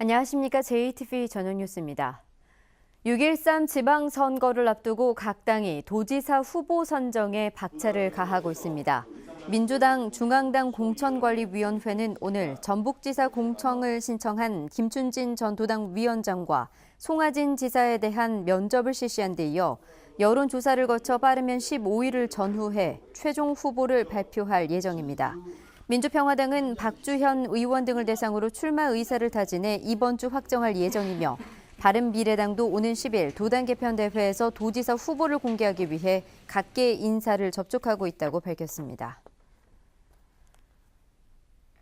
안녕하십니까. JTV 저녁 뉴스입니다. 6.13 지방선거를 앞두고 각 당이 도지사 후보 선정에 박차를 가하고 있습니다. 민주당 중앙당 공천관리위원회는 오늘 전북지사 공천을 신청한 김춘진 전 도당 위원장과 송하진 지사에 대한 면접을 실시한 데 이어 여론조사를 거쳐 빠르면 15일을 전후해 최종 후보를 발표할 예정입니다. 민주평화당은 박주현 의원 등을 대상으로 출마 의사를 타진해 이번 주 확정할 예정이며 바른미래당도 오는 10일 도당 개편대회에서 도지사 후보를 공개하기 위해 각계 인사를 접촉하고 있다고 밝혔습니다.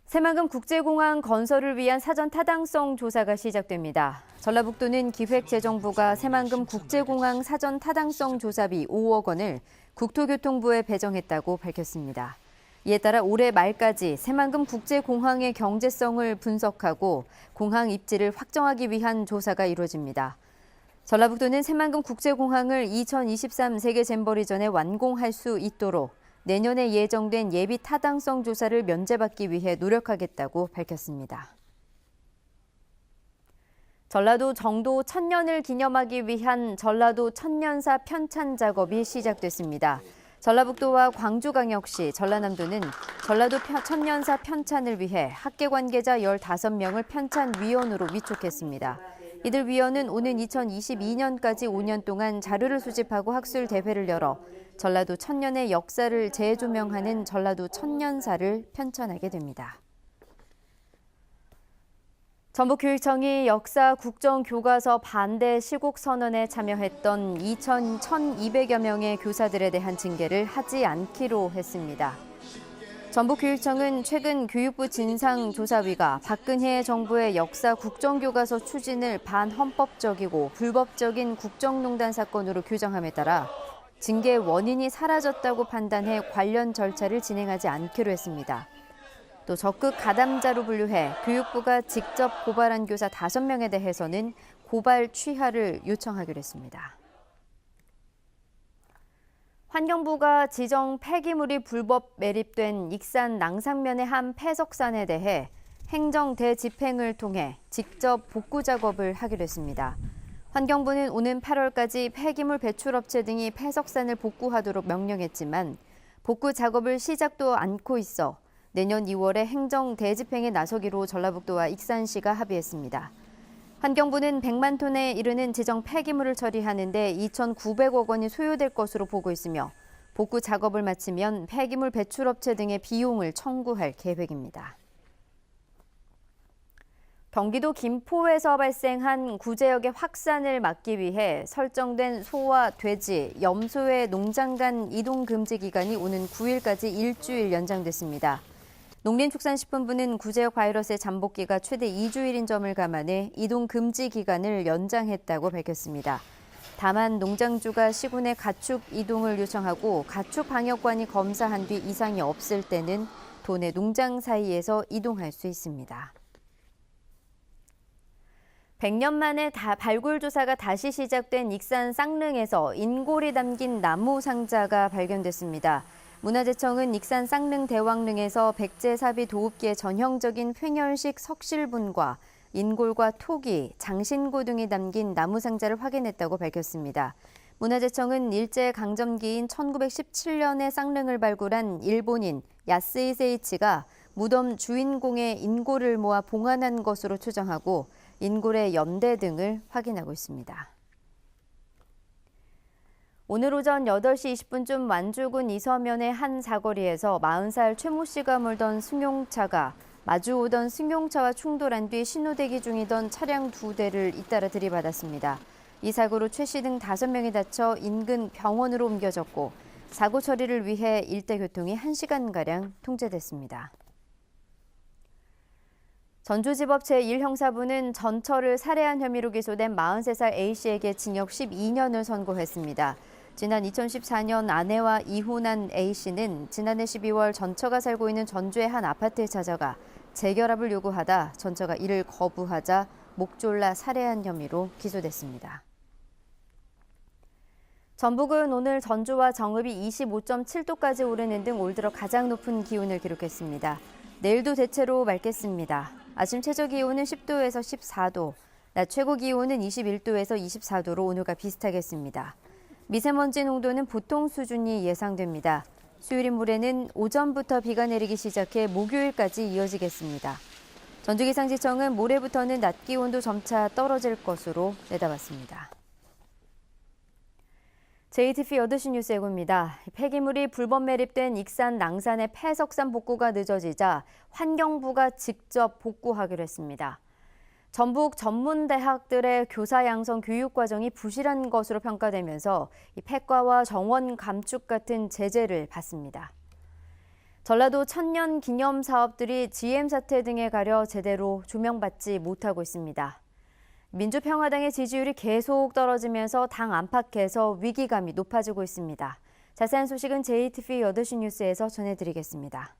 새만금 국제공항 건설을 위한 사전 타당성 조사가 시작됩니다. 전라북도는 기획재정부가 새만금 국제공항 사전 타당성 조사비 5억 원을 국토교통부에 배정했다고 밝혔습니다. 이에 따라 올해 말까지 새만금 국제공항의 경제성을 분석하고 공항 입지를 확정하기 위한 조사가 이루어집니다. 전라북도는 새만금 국제공항을 2023 세계 잼버리 전에 완공할 수 있도록 내년에 예정된 예비 타당성 조사를 면제받기 위해 노력하겠다고 밝혔습니다. 전라도 정도 1000년을 기념하기 위한 전라도 천년사 편찬 작업이 시작됐습니다. 전라북도와 광주광역시, 전라남도는 전라도 천년사 편찬을 위해 학계 관계자 15명을 편찬위원으로 위촉했습니다. 이들 위원은 오는 2022년까지 5년 동안 자료를 수집하고 학술 대회를 열어 전라도 천년의 역사를 재조명하는 전라도 천년사를 편찬하게 됩니다. 전북교육청이 역사 국정교과서 반대 시국 선언에 참여했던 1,200여 명의 교사들에 대한 징계를 하지 않기로 했습니다. 전북교육청은 최근 교육부 진상조사위가 박근혜 정부의 역사 국정교과서 추진을 반헌법적이고 불법적인 국정농단 사건으로 규정함에 따라 징계 원인이 사라졌다고 판단해 관련 절차를 진행하지 않기로 했습니다. 또 적극 가담자로 분류해 교육부가 직접 고발한 교사 5명에 대해서는 고발 취하를 요청하기로 했습니다. 환경부가 지정 폐기물이 불법 매립된 익산 낭상면의 한 폐석산에 대해 행정 대집행을 통해 직접 복구 작업을 하기로 했습니다. 환경부는 오는 8월까지 폐기물 배출업체 등이 폐석산을 복구하도록 명령했지만 복구 작업을 시작도 않고 있어 내년 2월에 행정 대집행에 나서기로 전라북도와 익산시가 합의했습니다. 환경부는 100만 톤에 이르는 지정 폐기물을 처리하는 데 2,900억 원이 소요될 것으로 보고 있으며 복구 작업을 마치면 폐기물 배출업체 등의 비용을 청구할 계획입니다. 경기도 김포에서 발생한 구제역의 확산을 막기 위해 설정된 소와 돼지, 염소의 농장 간 이동 금지 기간이 오는 9일까지 일주일 연장됐습니다. 농림축산식품부는 구제역 바이러스의 잠복기가 최대 2주일인 점을 감안해 이동 금지 기간을 연장했다고 밝혔습니다. 다만 농장주가 시군에 가축 이동을 요청하고 가축 방역관이 검사한 뒤 이상이 없을 때는 도내 농장 사이에서 이동할 수 있습니다. 100년 만에 발굴 조사가 다시 시작된 익산 쌍릉에서 인골이 담긴 나무 상자가 발견됐습니다. 문화재청은 익산 쌍릉 대왕릉에서 백제사비 도읍기의 전형적인 횡혈식 석실분과 인골과 토기, 장신구 등이 담긴 나무 상자를 확인했다고 밝혔습니다. 문화재청은 일제강점기인 1917년에 쌍릉을 발굴한 일본인 야스이 세이치가 무덤 주인공의 인골을 모아 봉안한 것으로 추정하고 인골의 연대 등을 확인하고 있습니다. 오늘 오전 8시 20분쯤 완주군 이서면의 한 사거리에서 40살 최 모 씨가 몰던 승용차가 마주 오던 승용차와 충돌한 뒤 신호대기 중이던 차량 2대를 잇따라 들이받았습니다. 이 사고로 최 씨 등 5명이 다쳐 인근 병원으로 옮겨졌고 사고 처리를 위해 일대 교통이 1시간가량 통제됐습니다. 전주지법 제1형사부는 전처를 살해한 혐의로 기소된 43살 A씨에게 징역 12년을 선고했습니다. 지난 2014년 아내와 이혼한 A씨는 지난해 12월 전처가 살고 있는 전주의 한 아파트에 찾아가 재결합을 요구하다 전처가 이를 거부하자 목 졸라 살해한 혐의로 기소됐습니다. 전북은 오늘 전주와 정읍이 25.7도까지 오르는 등 올 들어 가장 높은 기온을 기록했습니다. 내일도 대체로 맑겠습니다. 아침 최저 기온은 10도에서 14도, 낮 최고 기온은 21도에서 24도로 오늘과 비슷하겠습니다. 미세먼지 농도는 보통 수준이 예상됩니다. 수요일 모레는 오전부터 비가 내리기 시작해 목요일까지 이어지겠습니다. 전주기상지청은 모레부터는 낮 기온도 점차 떨어질 것으로 내다봤습니다. JTBC 8시 뉴스 예고입니다. 폐기물이 불법 매립된 익산 낭산의 폐석산 복구가 늦어지자 환경부가 직접 복구하기로 했습니다. 전북 전문대학들의 교사 양성 교육 과정이 부실한 것으로 평가되면서 폐과와 정원 감축 같은 제재를 받습니다. 전라도 천년 기념 사업들이 GM 사태 등에 가려 제대로 조명받지 못하고 있습니다. 민주평화당의 지지율이 계속 떨어지면서 당 안팎에서 위기감이 높아지고 있습니다. 자세한 소식은 JTBC 8시 뉴스에서 전해드리겠습니다.